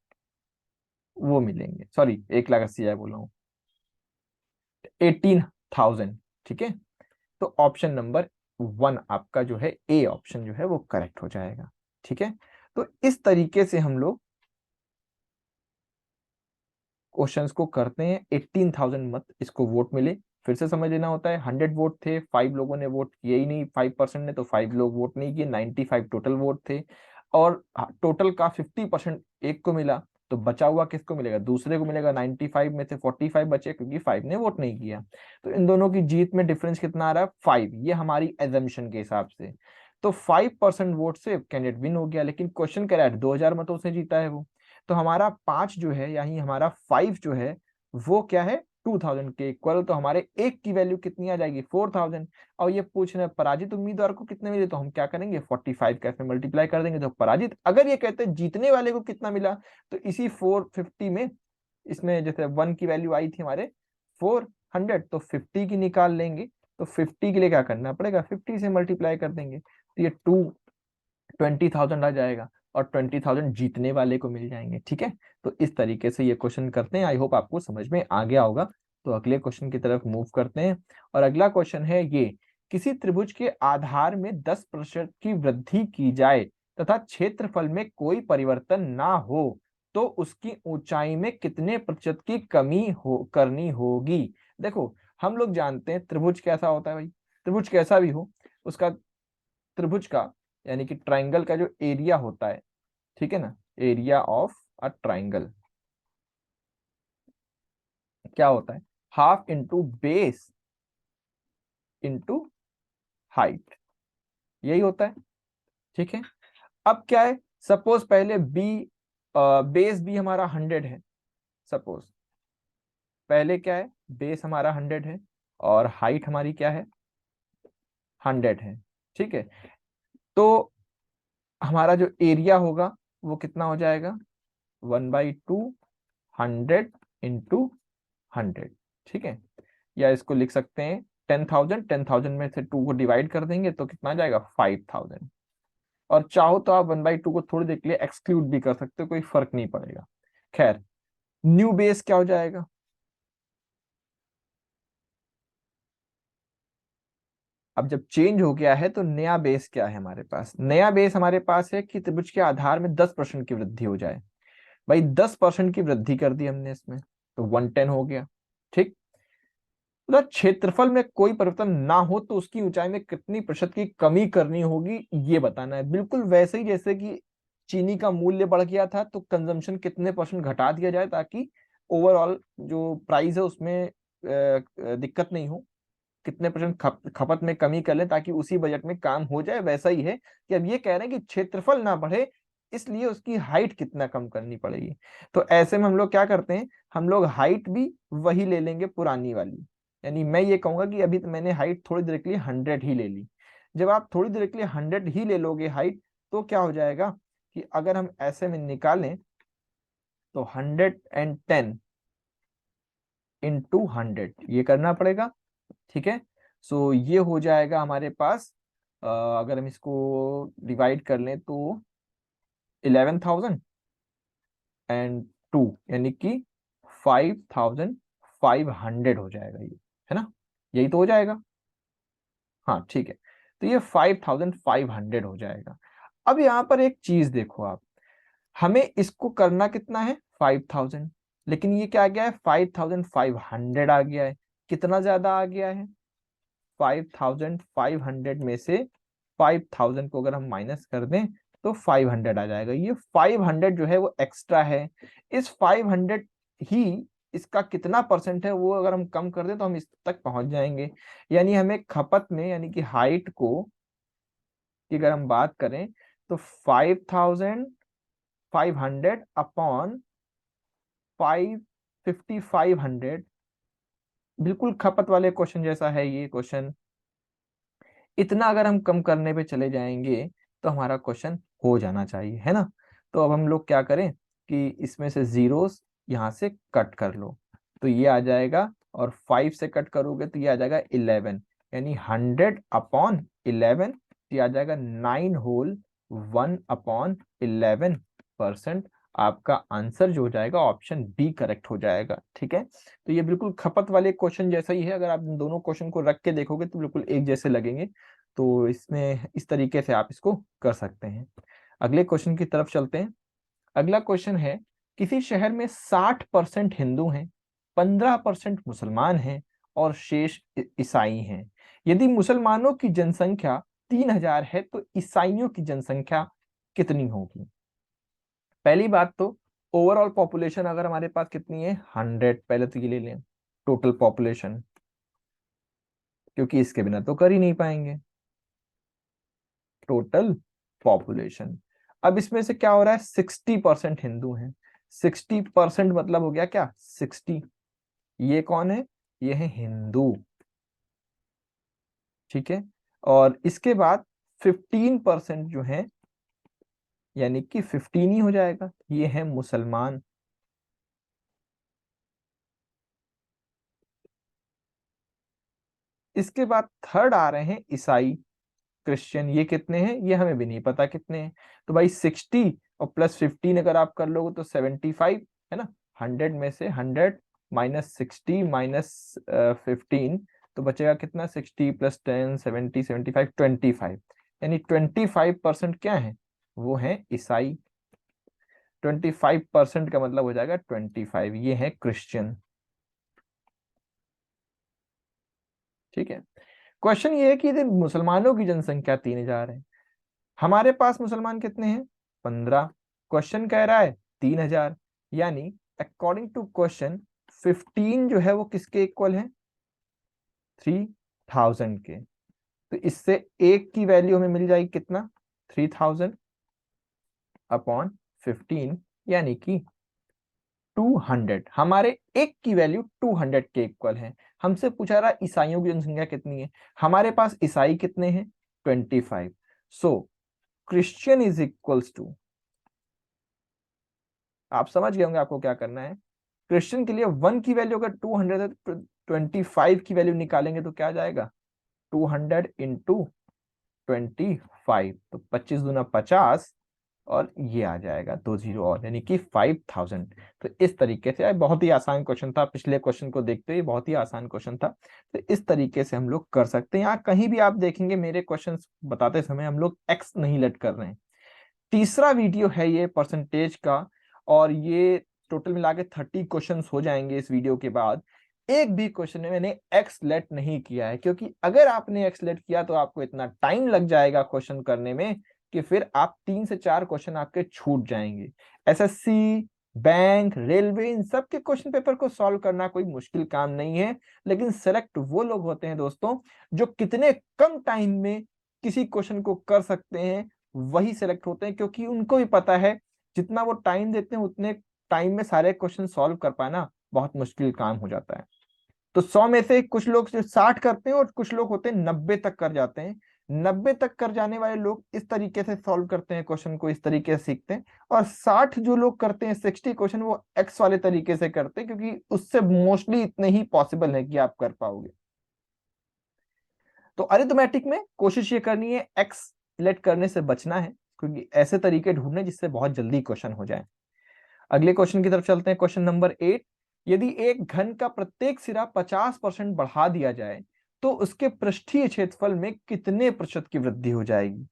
वो मिलेंगे, सॉरी 1,80,000 बोल रहा हूँ, 18,000। ठीक है, तो ऑप्शन नंबर 1 आपका जो है, ए ऑप्शन जो है वो करेक्ट हो जाएगा। ठीक है, तो इस तरीके से हम लोग क्वेश्चंस को करते हैं। 18,000 मत इसको वोट मिले, फिर से समझ लेना होता है, 100 वोट थे, 5 लोगों ने वोट किए ही नहीं, 5% ने, तो 5 लोग वोट नहीं किए, 95 टोटल वोट थे। और टोटल का 50% एक को मिला, तो बचा हुआ किसको मिलेगा, दूसरे को मिलेगा। 95 में से 45 बचे क्योंकि 5 ने वोट नहीं किया। तो इन दोनों की जीत में डिफरेंस कितना आ रहा है, 5, ये हमारी एजम्पशन के हिसाब से। तो 5% वोट से कैंडिडेट विन हो गया, लेकिन क्वेश्चन कह रहा है 2000 मतों से जीता है वो। तो हमारा 5 जो है, यानी हमारा 5 जो है वो क्या है, 2000 के इक्वल। तो हमारे एक की वैल्यू कितनी आ जाएगी, 4000। और ये पूछ रहे हैं पराजित उम्मीदवार को कितने मिले, तो हम क्या करेंगे, 45 कैसे मल्टीप्लाई कर देंगे, तो पराजित, अगर ये कहते हैं जीतने वाले को कितना मिला, तो इसी 450 में, इसमें जैसे 1 की वैल्यू आई थी हमारे 400, तो 50 की निकाल लेंगे। तो 50 के लिए क्या करना पड़ेगा, 50 से मल्टीप्लाई कर देंगे, तो ये 20,000 आ जाएगा, और 20,000 जीतने वाले को मिल जाएंगे। ठीक है, तो इस तरीके से ये क्वेश्चन करते हैं। आई होप आपको समझ में आ गया होगा। तो अगले क्वेश्चन की तरफ मूव करते हैं, और अगला क्वेश्चन है ये, किसी त्रिभुज के आधार में 10% की वृद्धि की जाए तथा क्षेत्रफल में कोई परिवर्तन ना हो, तो उसकी ऊंचाई में कितने प्रतिशत की कमी करनी होगी। देखो, हम लोग जानते हैं त्रिभुज कैसा होता है भाई, त्रिभुज कैसा भी हो उसका, त्रिभुज का यानी कि ट्राइंगल का जो एरिया होता है, ठीक है ना, एरिया ऑफ अ ट्राइंगल क्या होता है, half into base into height, यही होता है। ठीक है, अब क्या है, सपोज पहले बी, बेस बी हमारा 100 है, सपोज पहले क्या है, बेस हमारा 100 है और हाइट हमारी क्या है, 100 है। ठीक है, तो हमारा जो एरिया होगा वो कितना हो जाएगा, 1/2 100 इंटू 100। ठीक है, या इसको लिख सकते हैं 10,000, 10,000 में से 2 को डिवाइड कर देंगे तो कितना आ जाएगा, 5,000। और चाहो तो आप 1/2 को थोड़ी देर के लिए एक्सक्लूड भी कर सकते हो, कोई फर्क नहीं पड़ेगा। खैर, न्यू बेस क्या हो जाएगा, अब जब चेंज हो गया है तो नया बेस क्या है हमारे पास, नया बेस हमारे पास है कि त्रिभुज के आधार में 10% की वृद्धि हो जाए। भाई 10% की वृद्धि कर दी हमने इसमें, तो 110 हो गया। ठीक, तो क्षेत्रफल में कोई परिवर्तन ना हो तो उसकी ऊंचाई में कितनी प्रतिशत की कमी करनी होगी ये बताना है। बिल्कुल वैसे ही जैसे कि चीनी का मूल्य बढ़ गया था तो कंजम्पशन कितने परसेंट घटा दिया जाए ताकि ओवरऑल जो प्राइस है उसमें दिक्कत नहीं हो, कितने परसेंट खपत में कमी कर लें ताकि उसी बजट में काम हो जाए। वैसा ही है कि अब ये कह रहे हैं कि क्षेत्रफल ना बढ़े इसलिए उसकी हाइट कितना कम करनी पड़ेगी। तो ऐसे में हम लोग क्या करते हैं, हम लोग हाइट भी वही ले लेंगे पुरानी वाली। यानी मैं ये कहूंगा कि अभी तो मैंने हाइट थोड़ी देर के लिए 100 ही ले ली। जब आप थोड़ी देर के लिए 100 ही ले लोगे हाइट तो क्या हो जाएगा कि अगर हम ऐसे में निकालें तो 110 इंटू 100 ये करना पड़ेगा। ठीक है, सो ये हो जाएगा हमारे पास अगर हम इसको डिवाइड कर लें तो 11,002 यानी कि 5,500 हो जाएगा ये, है ना, यही तो हो जाएगा। हाँ ठीक है, तो ये 5,500 हो जाएगा। अब यहाँ पर एक चीज देखो आप, हमें इसको करना कितना है 5,000, लेकिन ये क्या आ गया है 5,500 आ गया है। कितना ज्यादा आ गया है, 5,500 में से 5,000 को अगर हम माइनस कर दें तो 500 आ जाएगा। ये 500 जो है वो एक्स्ट्रा है। इस 500 ही इसका कितना परसेंट है वो अगर हम कम कर दें तो हम इस तक पहुंच जाएंगे। यानी हमें खपत में यानी कि हाइट को की अगर हम बात करें तो 5,500 अपॉन 5,500, बिल्कुल खपत वाले क्वेश्चन जैसा है ये क्वेश्चन। इतना अगर हम कम करने पे चले जाएंगे तो हमारा क्वेश्चन हो जाना चाहिए, है ना। तो अब हम लोग क्या करें कि इसमें से जीरोस यहाँ से कट कर लो तो ये आ जाएगा, और 5 से कट करोगे तो ये आ जाएगा 11, यानी 100 अपॉन 11, ये आ जाएगा 9 होल 1/11%। आपका आंसर जो हो जाएगा ऑप्शन बी करेक्ट हो जाएगा। ठीक है, तो ये बिल्कुल खपत वाले क्वेश्चन जैसा ही है। अगर आप इन दोनों क्वेश्चन को रख के देखोगे तो बिल्कुल एक जैसे लगेंगे। तो इसमें इस तरीके से आप इसको कर सकते हैं। अगले क्वेश्चन की तरफ चलते हैं। अगला क्वेश्चन है, किसी शहर में 60% हिंदू हैं, 15% मुसलमान हैं और शेष ईसाई हैं। यदि मुसलमानों की जनसंख्या 3,000 है तो ईसाइयों की जनसंख्या कितनी होगी। पहली बात तो ओवरऑल पॉपुलेशन अगर हमारे पास कितनी है 100, पहले तो ये ले लें टोटल पॉपुलेशन, क्योंकि इसके बिना तो कर ही नहीं पाएंगे टोटल पॉपुलेशन। अब इसमें से क्या हो रहा है 60% हिंदू हैं। 60% मतलब हो गया क्या 60, ये कौन है, ये है हिंदू। ठीक है, और इसके बाद 15% जो है यानी कि 15 ही हो जाएगा, ये है मुसलमान। इसके बाद थर्ड आ रहे हैं ईसाई क्रिश्चियन, ये कितने हैं ये हमें भी नहीं पता कितने हैं। तो भाई 60 और प्लस 15 अगर आप कर लोगे तो 75, है ना। 100 में से 100 माइनस 60 माइनस 15 तो बचेगा कितना 60 प्लस 10 70 75 25, यानी 25% क्या है वो है ईसाई। 25% का मतलब हो जाएगा 25, ये है क्रिश्चियन। ठीक है, क्वेश्चन ये है कि यदि मुसलमानों की जनसंख्या 3,000 है, हमारे पास मुसलमान कितने हैं 15, क्वेश्चन कह रहा है 3,000, यानी अकॉर्डिंग टू क्वेश्चन 15 जो है वो किसके इक्वल है 3,000 के। तो इससे एक की वैल्यू हमें मिल जाएगी कितना 3,000 अपॉन 15, यानी कि 200। हमारे एक की वैल्यू 200 के इक्वल है। हमसे पूछा रहा ईसाइयों की जनसंख्या कितनी है, हमारे पास ईसाई कितने हैं 25। सो क्रिश्चियन इज इक्वल्स टू, आप समझ गए होंगे आपको क्या करना है। क्रिश्चियन के लिए 1 की वैल्यू अगर 200 है तो 25 की वैल्यू निकालेंगे तो क्या आ जाएगा 200 इंटू 25, तो 25 दूना 50 और ये आ जाएगा 2 जीरो और, यानी कि 5,000। तो इस तरीके से बहुत ही आसान क्वेश्चन था, पिछले क्वेश्चन को देखते हुए बहुत ही आसान क्वेश्चन था। तो इस तरीके से हम लोग कर सकते हैं। यहाँ कहीं भी आप देखेंगे मेरे क्वेश्चन बताते समय हम लोग एक्स नहीं लेट कर रहे हैं। तीसरा वीडियो है ये परसेंटेज का, और ये टोटल मिला के 30 क्वेश्चन हो जाएंगे इस वीडियो के बाद। एक भी क्वेश्चन में मैंने एक्स लेट नहीं किया है, क्योंकि अगर आपने एक्स लेट किया तो आपको इतना टाइम लग जाएगा क्वेश्चन करने में कि फिर आप 3 से 4 क्वेश्चन आपके छूट जाएंगे। एसएससी, बैंक, रेलवे, इन सब के क्वेश्चन पेपर को सॉल्व करना कोई मुश्किल काम नहीं है, लेकिन सेलेक्ट वो लोग होते हैं दोस्तों जो कितने कम टाइम में किसी क्वेश्चन को कर सकते हैं, वही सेलेक्ट होते हैं, क्योंकि उनको भी पता है जितना वो टाइम देते हैं उतने टाइम में सारे क्वेश्चन सॉल्व कर पाना बहुत मुश्किल काम हो जाता है। तो 100 में से कुछ लोग 60 करते हैं और कुछ लोग होते हैं 90 तक कर जाते हैं। 90 तक कर जाने वाले लोग इस तरीके से सॉल्व करते हैं क्वेश्चन को, इस तरीके से सीखते हैं। और 60 जो लोग करते हैं 60 क्वेश्चन, वो एक्स वाले तरीके से करते हैं, क्योंकि उससे मोस्टली इतने ही पॉसिबल है कि आप कर पाओगे। तो अरिथमेटिक में कोशिश ये करनी है एक्स लेट करने से बचना है, क्योंकि ऐसे तरीके ढूंढने जिससे बहुत जल्दी क्वेश्चन हो जाए। अगले क्वेश्चन की तरफ चलते हैं। क्वेश्चन नंबर 8, यदि एक घन का प्रत्येक सिरा 50% बढ़ा दिया जाए तो उसके पृष्ठीय क्षेत्रफल में कितने प्रतिशत की वृद्धि हो जाएगी।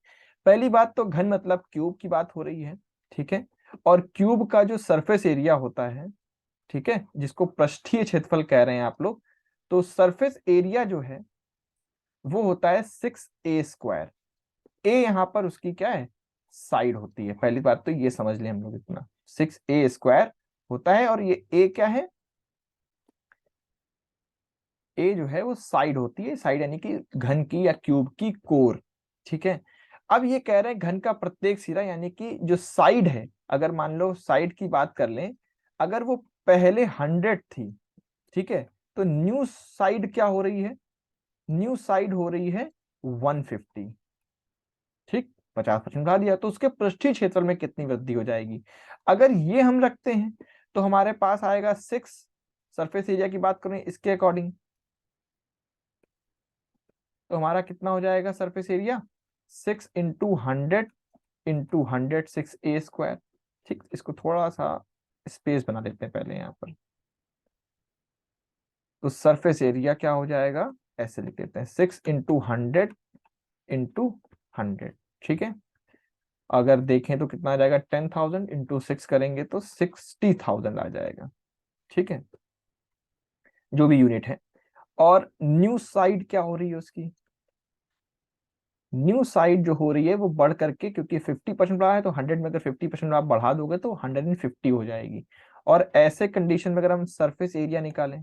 पहली बात तो घन मतलब क्यूब की बात हो रही है, ठीक है। और क्यूब का जो सरफेस एरिया होता है, ठीक है, जिसको पृष्ठीय क्षेत्रफल कह रहे हैं आप लोग, तो सरफेस एरिया जो है वो होता है 6a²। ए यहां पर उसकी क्या है, साइड होती है। पहली बात तो ये समझ लें हम लोग, इतना 6a² होता है, और ये ए क्या है, ए जो है वो साइड होती है, साइड यानी कि घन की या क्यूब की कोर, ठीक है। अब ये कह रहे हैं घन का प्रत्येक सिरा, यानी कि जो साइड है, अगर मान लो साइड की बात कर लें, अगर वो पहले 100 थी, ठीक है, तो न्यू साइड क्या हो रही है, न्यू साइड हो रही है 150, ठीक। 50% बढ़ा दिया तो उसके पृष्ठीय क्षेत्रफल में कितनी वृद्धि हो जाएगी। अगर ये हम रखते हैं तो हमारे पास आएगा 6, सरफेस एरिया की बात करें इसके अकॉर्डिंग, तो हमारा कितना हो जाएगा सरफेस एरिया, 6 × 100 × 100 6a²। ठीक, इसको थोड़ा सा स्पेस बना देते हैं पहले यहाँ पर, तो सरफेस एरिया क्या हो जाएगा, ऐसे लिख देते हैं 6 × 100 × 100, ठीक है। अगर देखें तो कितना आ जाएगा, 10,000 × 6 करेंगे तो 60,000 आ जाएगा, ठीक है, जो भी यूनिट है। और न्यू साइड क्या हो रही है उसकी, न्यू साइड जो हो रही है वो बढ़ करके, क्योंकि 50% बढ़ा है तो 100 में अगर 50% आप बढ़ा दोगे तो 150 हो जाएगी। और ऐसे कंडीशन में अगर हम सरफेस एरिया निकालें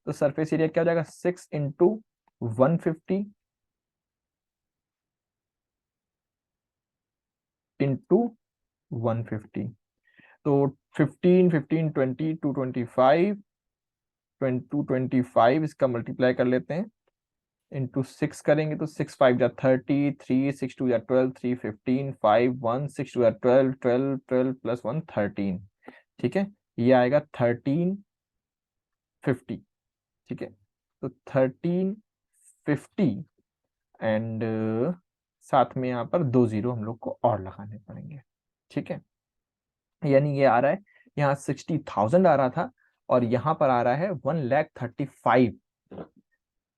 तो सरफेस एरिया क्या हो जाएगा, 6 × 150 × 150, तो 15 15 20 225 225 इसका मल्टीप्लाई कर लेते हैं, इंटू 6 करेंगे तो 6 5 जा 30, 3 6 2 जा 12, 3 15, 5 1 6 2 जा 12, 12 12 प्लस 1 13, ठीक है, ये आएगा 1350, ठीक है। तो 1350 एंड साथ में यहाँ पर 2 जीरो हम लोग को और लगाने पड़ेंगे, ठीक है। यानी ये आ रहा है, यहाँ 60,000 आ रहा था और यहाँ पर आ रहा है 1,35,000,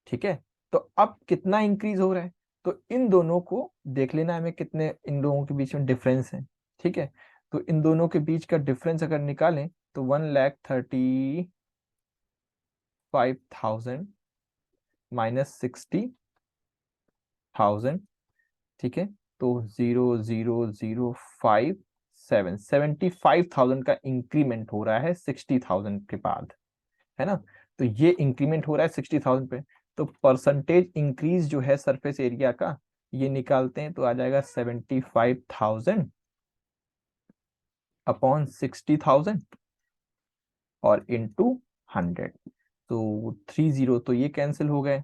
ठीक है। तो अब कितना इंक्रीज हो रहा है, तो इन दोनों को देख लेना हमें, कितने इन दोनों के बीच में डिफरेंस है, ठीक है। तो इन दोनों के बीच का डिफरेंस अगर निकालें तो 1,35,000 माइनस 60,000, ठीक है, तो 0,0057, 75,000 का इंक्रीमेंट हो रहा है 60,000 के बाद, है ना। तो ये इंक्रीमेंट हो रहा है 60,000 पे, तो परसेंटेज इंक्रीज जो है सरफेस एरिया का, ये निकालते हैं तो आ जाएगा 75,000 अपॉन 60,000 और इंटू 100, तो 3 जीरो तो ये कैंसिल हो गए,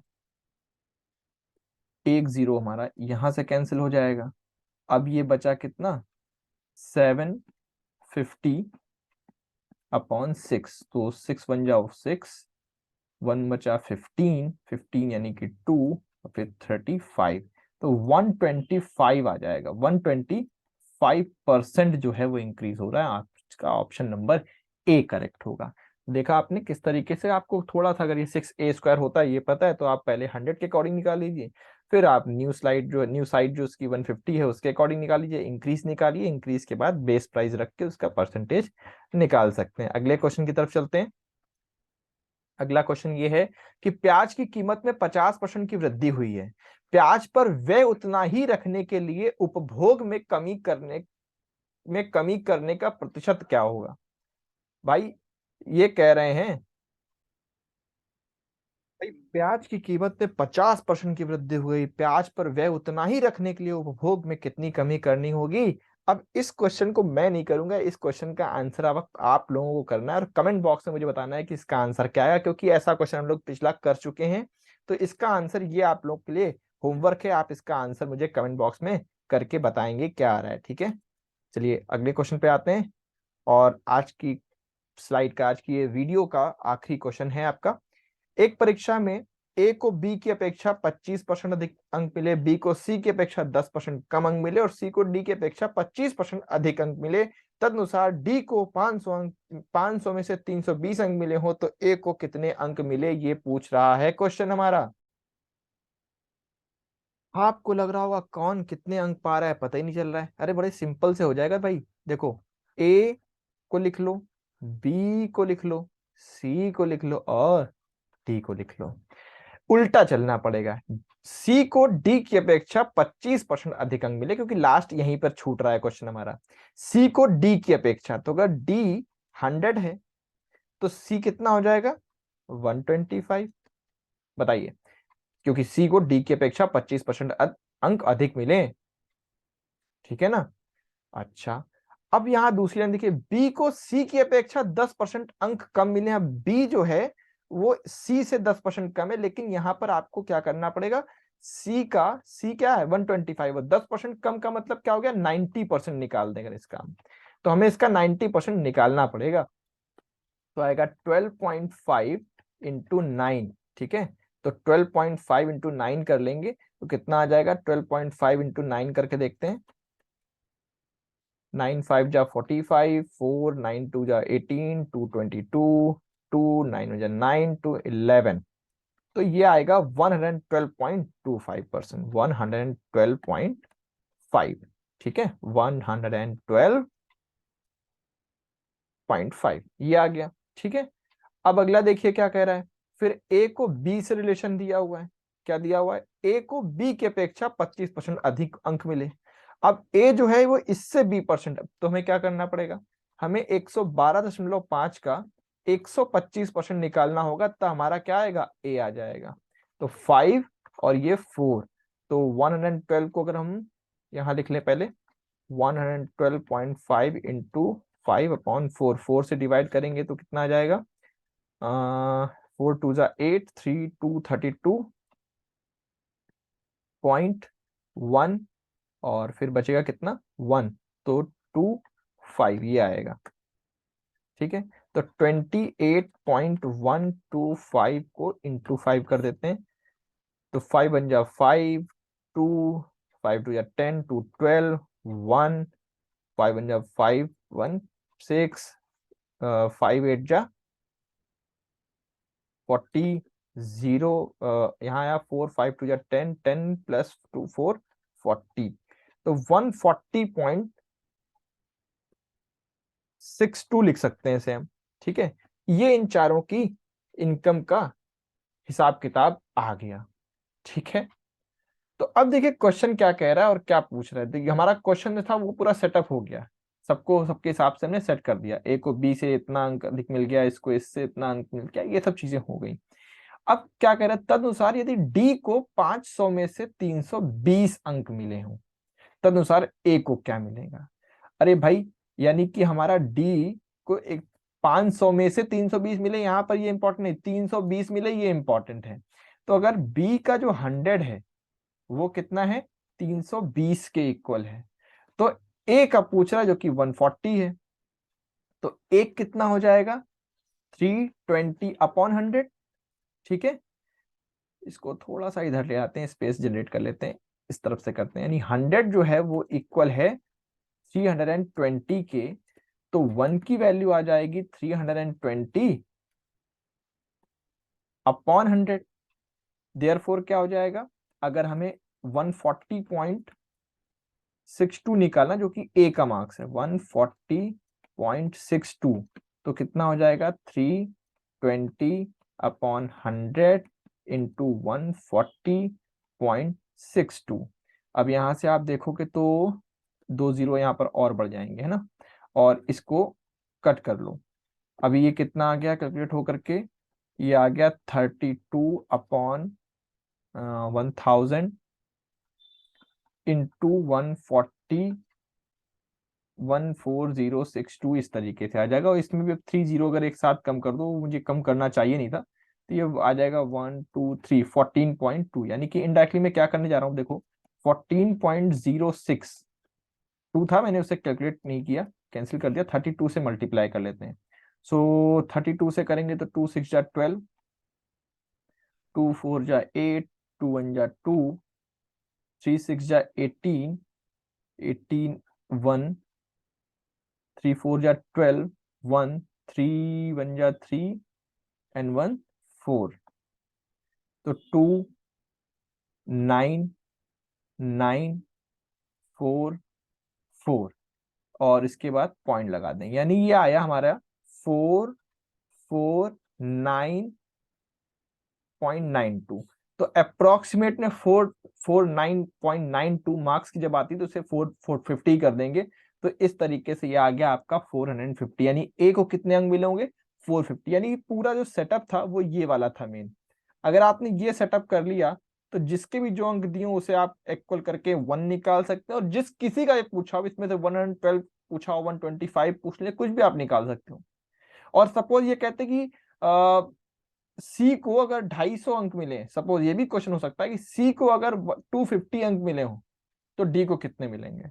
एक जीरो हमारा यहां से कैंसिल हो जाएगा। अब ये बचा कितना, 750 अपॉन 6, तो 6 बन जाओ 6, 1 बचा 15, 15 यानी कि 2, और फिर 35, तो 125 आ जाएगा। 125% जो है वो इंक्रीज हो रहा है, आपका ऑप्शन नंबर ए करेक्ट होगा। देखा आपने किस तरीके से, आपको थोड़ा सा अगर ये 6a² होता है ये पता है तो आप पहले 100 के अकॉर्डिंग निकाल लीजिए, फिर आप न्यू साइड जो उसकी 150 है उसके अकॉर्डिंग निकाल लीजिए, इंक्रीज निकालिए, इंक्रीज के बाद बेस प्राइस रख के उसका परसेंटेज निकाल सकते हैं। अगले क्वेश्चन की तरफ चलते हैं। अगला क्वेश्चन ये है कि प्याज की कीमत में 50% की वृद्धि हुई है, प्याज पर व्यय उतना ही रखने के लिए उपभोग में कमी करने का प्रतिशत क्या होगा। भाई ये कह रहे हैं भाई प्याज की कीमत में 50% की वृद्धि हुई, प्याज पर व्यय उतना ही रखने के लिए उपभोग में कितनी कमी करनी होगी। अब इस क्वेश्चन को मैं नहीं करूंगा, इस क्वेश्चन का आंसर अब आप लोगों को करना है और कमेंट बॉक्स में मुझे बताना है कि इसका आंसर क्या है, क्योंकि ऐसा क्वेश्चन हम लोग पिछला कर चुके हैं। तो इसका आंसर ये आप लोग के लिए होमवर्क है, आप इसका आंसर मुझे कमेंट बॉक्स में करके बताएंगे क्या आ रहा है। ठीक है, चलिए अगले क्वेश्चन पे आते हैं। और आज की स्लाइड का, आज की ये वीडियो का आखिरी क्वेश्चन है आपका। एक परीक्षा में ए को बी की अपेक्षा 25% अधिक अंक मिले, बी को सी की अपेक्षा 10% कम अंक मिले और सी को डी की अपेक्षा 25% अधिक अंक मिले। तदनुसार डी को 500 अंक, 500 में से 320 अंक मिले हो तो ए को कितने अंक मिले, ये पूछ रहा है क्वेश्चन हमारा। आपको लग रहा होगा कौन कितने अंक पा रहा है, पता ही नहीं चल रहा है। अरे बड़े सिंपल से हो जाएगा भाई। देखो, ए को लिख लो, बी को लिख लो, सी को लिख लो और डी को लिख लो। उल्टा चलना पड़ेगा, सी को डी की अपेक्षा 25% अधिक अंक मिले, क्योंकि लास्ट यहीं पर छूट रहा है क्वेश्चन हमारा। सी को डी की अपेक्षा, तो अगर डी 100 है तो सी कितना हो जाएगा 125। बताइए, क्योंकि सी को डी की अपेक्षा 25% अंक अधिक मिले। ठीक है ना। अच्छा, अब यहां दूसरी लाइन देखिए, बी को सी की अपेक्षा 10% अंक कम मिले हैं। बी जो है वो सी से 10% कम है, लेकिन यहां पर आपको क्या करना पड़ेगा, सी क्या है 125 और 10% कम का मतलब क्या हो गया 90% निकाल देंगे इसका। तो हमें इसका 90% निकालना पड़ेगा, तो आएगा 12.5 इंटू 9। ठीक है, तो 12.5 इंटू 9 कर लेंगे तो कितना आ जाएगा, 12.5 इंटू 9 करके देखते हैं। 9 5 जा 45, 4 9 2 जा 18, 2 22, 2 9 जा 9, 2 11। तो ये आएगा 112.25%, 112.5। ठीक है, 112.5 ये आ गया। ठीक है, अब अगला देखिए क्या कह रहा है। फिर ए को बी से रिलेशन दिया हुआ है, क्या दिया हुआ है, ए को बी की अपेक्षा 25% अधिक अंक मिले। अब ए जो है वो इससे बी परसेंट, तो हमें क्या करना पड़ेगा, हमें 112.5 का 125% निकालना होगा, तो हमारा क्या आएगा, ए आ जाएगा। तो 5 और ये 4, तो 112 को अगर हम यहां लिख लें पहले, 112.5 इंटू 5/4, 4 से डिवाइड करेंगे तो कितना आ जाएगा, 4 2 जा 8, 3 2 32.1 और फिर बचेगा कितना 1, तो 25 ये आएगा। ठीक है, तो 28.125 को इंटू 5 कर देते हैं, तो 5 बन जा 5, 2 5 2 जा 10, 2 12, 1 5 बन जा 5 1 6, 5 8 जा 40, 0 यहाँ आया 4 5 2 जा 10, 10 प्लस 2 4 40, तो 140.62 लिख सकते हैं इसे हम। ठीक है, ये इन चारों की इनकम का हिसाब किताब आ गया। ठीक है, तो अब देखिए क्वेश्चन क्या कह रहा है और क्या पूछ रहा है। देखिए हमारा क्वेश्चन जो था वो पूरा सेटअप हो गया, सबको सबके हिसाब से हमने सेट कर दिया, ए को बी से इतना अंक अधिक मिल गया, इसको इससे इतना अंक मिल गया, ये सब चीजें हो गई। अब क्या कह रहा है, तदनुसार यदि डी को 500 में से 320 अंक मिले हों, तदनुसार ए को क्या मिलेगा। अरे भाई, यानी कि हमारा डी को एक 500 में से 320 मिले, यहां पर ये इंपॉर्टेंट नहीं, 320 मिले ये इंपॉर्टेंट है। तो अगर बी का जो 100 है वो कितना है 320 के इक्वल है, तो ए का पूछ रहा है जो कि 140 है, तो एक कितना हो जाएगा 320/100। ठीक है, इसको थोड़ा सा इधर ले आते हैं, स्पेस जनरेट कर लेते हैं, इस तरफ से करते हैं, यानी 100 जो है वो इक्वल है 320 के, तो 1 की वैल्यू आ जाएगी 320/100। देयरफॉर क्या हो जाएगा, अगर हमें 140.62 निकालना जो कि ए का मार्क्स है, 140.62, तो कितना हो जाएगा 320 अपॉन 100 इंटू 140.62। अब यहाँ से आप देखोगे तो 2 जीरो यहाँ पर और बढ़ जाएंगे, है ना, और इसको कट कर लो। अभी ये कितना आ गया कैलकुलेट होकर के, ये आ गया 32/1000 इंटू 140 इस तरीके से आ जाएगा। और इसमें भी अब 3 जीरो अगर एक साथ कम कर दो, मुझे कम करना चाहिए नहीं था, तो ये आ जाएगा 1 2 3 14.2। यानी कि इनडायरेक्टली मैं क्या करने जा रहा हूँ, देखो 14.06 टू था, मैंने उसे कैलकुलेट नहीं किया, कैंसिल कर दिया, 32 से मल्टीप्लाई कर लेते हैं। सो 32 से करेंगे तो 2 6 जा 12, 2 4 जा 8, 2 1 जा 2, 3 6 जा 18, 18 1, 3 4 जा 12, 1 3 1 जा 3 एंड 1 4, तो 2 9 9 4 4, और इसके बाद पॉइंट लगा दें, यानी ये आया हमारा 449.92। तो अप्रोक्सीमेट में 449.92 मार्क्स की जब आती है तो उसे 450 कर देंगे। तो इस तरीके से ये आ गया आपका 450, यानी ए को कितने अंक मिले होंगे, 450। यानी पूरा जो सेटअप था वो ये वाला था मेन। अगर आपने ये सेटअप कर लिया तो जिसके भी जो अंक दिए उसे आप इक्वल करके 1 निकाल सकते हैं, और जिस किसी का ये पूछा हो इसमें से 112 पूछा हो, 125 पूछ ले, कुछ भी आप निकाल सकते हो। और सपोज ये कहते कि सी को अगर 250 अंक मिले, सपोज ये भी क्वेश्चन हो सकता है कि सी को अगर 250 अंक मिले हो तो डी को कितने मिलेंगे।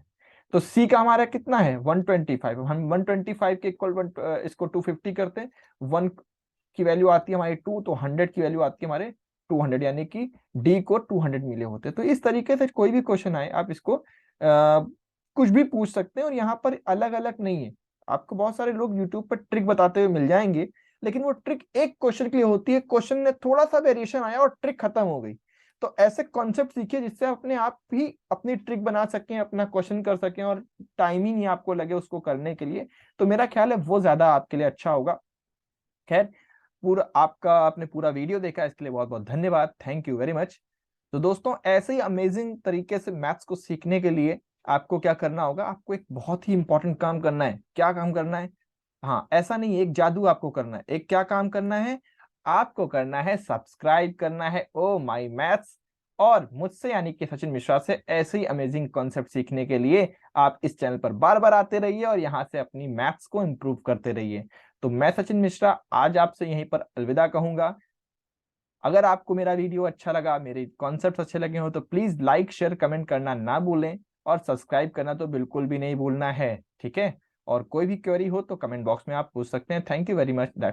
तो सी का हमारा कितना है 125, हम 125 के इक्वल इसको 250 करते हैं, 1 की वैल्यू आती है हमारी 2, तो 100 की वैल्यू आती है हमारे 200, यानी कि डी को 200 मिले होते। तो इस तरीके से कोई भी क्वेश्चन आए आप इसको कुछ भी पूछ सकते हैं, और यहाँ पर अलग अलग नहीं है। आपको बहुत सारे लोग यूट्यूब पर ट्रिक बताते हुए मिल जाएंगे, लेकिन वो ट्रिक एक क्वेश्चन के लिए होती है, क्वेश्चन में थोड़ा सा वेरिएशन आया और ट्रिक खत्म हो गई। तो ऐसे कॉन्सेप्ट सीखिए जिससे अपने आप ही अपनी ट्रिक बना सकें, अपना क्वेश्चन कर सकें, और टाइमिंग ही आपको लगे उसको करने के लिए। तो मेरा ख्याल है वो ज्यादा आपके लिए अच्छा होगा। खैर, पूरा आपका आपने पूरा वीडियो देखा, इसके लिए बहुत बहुत धन्यवाद, थैंक यू वेरी मच। तो दोस्तों, ऐसे ही अमेजिंग तरीके से मैथ्स को सीखने के लिए आपको क्या करना होगा, आपको एक बहुत ही इंपॉर्टेंट काम करना है। क्या काम करना है? हाँ, ऐसा नहीं, एक जादू आपको करना है। एक क्या काम करना है? आपको करना है सब्सक्राइब करना है ओ माई मैथ्स, और मुझसे यानी कि सचिन मिश्रा से ऐसे ही अमेजिंग कॉन्सेप्ट सीखने के लिए आप इस चैनल पर बार बार आते रहिए और यहाँ से अपनी मैथ्स को इंप्रूव करते रहिए। तो मैं सचिन मिश्रा आज आपसे यहीं पर अलविदा कहूंगा। अगर आपको मेरा वीडियो अच्छा लगा, मेरे कॉन्सेप्ट्स अच्छे लगे हो, तो प्लीज लाइक शेयर कमेंट करना ना भूलें, और सब्सक्राइब करना तो बिल्कुल भी नहीं भूलना है, ठीक है। और कोई भी क्वेरी हो तो कमेंट बॉक्स में आप पूछ सकते हैं। Thank you very much.